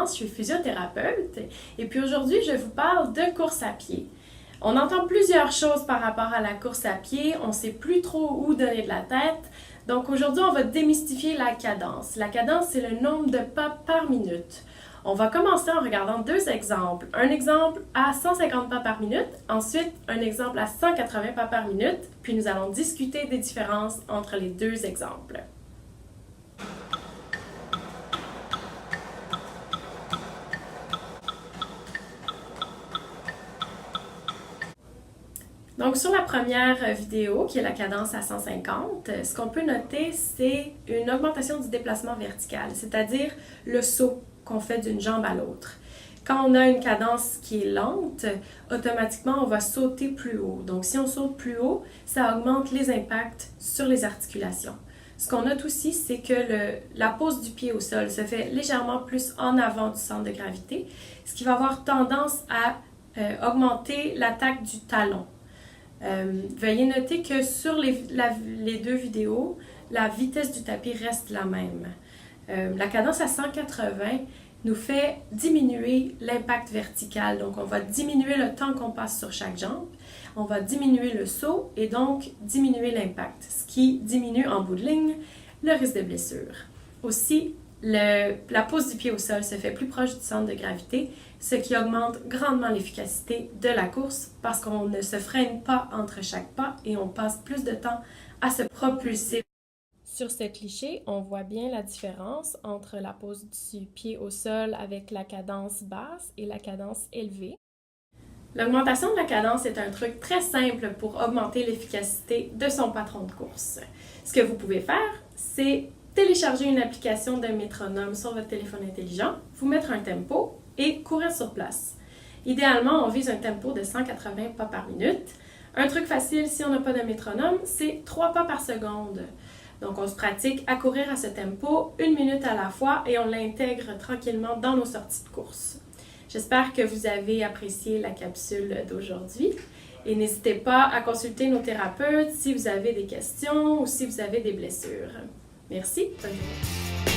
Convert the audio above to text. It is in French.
Clémence, je suis physiothérapeute et puis aujourd'hui je vous parle de course à pied. On entend plusieurs choses par rapport à la course à pied, on ne sait plus trop où donner de la tête. Donc aujourd'hui on va démystifier la cadence. La cadence c'est le nombre de pas par minute. On va commencer en regardant deux exemples. Un exemple à 150 pas par minute, ensuite un exemple à 180 pas par minute, puis nous allons discuter des différences entre les deux exemples. Donc, sur la première vidéo, qui est la cadence à 150, ce qu'on peut noter, c'est une augmentation du déplacement vertical, c'est-à-dire le saut qu'on fait d'une jambe à l'autre. Quand on a une cadence qui est lente, automatiquement, on va sauter plus haut. Donc, si on saute plus haut, ça augmente les impacts sur les articulations. Ce qu'on note aussi, c'est que la pose du pied au sol se fait légèrement plus en avant du centre de gravité, ce qui va avoir tendance à augmenter l'attaque du talon. Veuillez noter que sur les deux vidéos, la vitesse du tapis reste la même. La cadence à 180 nous fait diminuer l'impact vertical. Donc, on va diminuer le temps qu'on passe sur chaque jambe. On va diminuer le saut et donc diminuer l'impact, ce qui diminue en bout de ligne le risque de blessure. Aussi, la pose du pied au sol se fait plus proche du centre de gravité, ce qui augmente grandement l'efficacité de la course parce qu'on ne se freine pas entre chaque pas et on passe plus de temps à se propulser. Sur ce cliché, on voit bien la différence entre la pose du pied au sol avec la cadence basse et la cadence élevée. L'augmentation de la cadence est un truc très simple pour augmenter l'efficacité de son patron de course. Ce que vous pouvez faire, c'est télécharger une application de métronome sur votre téléphone intelligent, vous mettre un tempo et courir sur place. Idéalement, on vise un tempo de 180 pas par minute. Un truc facile si on n'a pas de métronome, c'est 3 pas par seconde. Donc, on se pratique à courir à ce tempo 1 minute à la fois et on l'intègre tranquillement dans nos sorties de course. J'espère que vous avez apprécié la capsule d'aujourd'hui et n'hésitez pas à consulter nos thérapeutes si vous avez des questions ou si vous avez des blessures. Merci, bonne journée.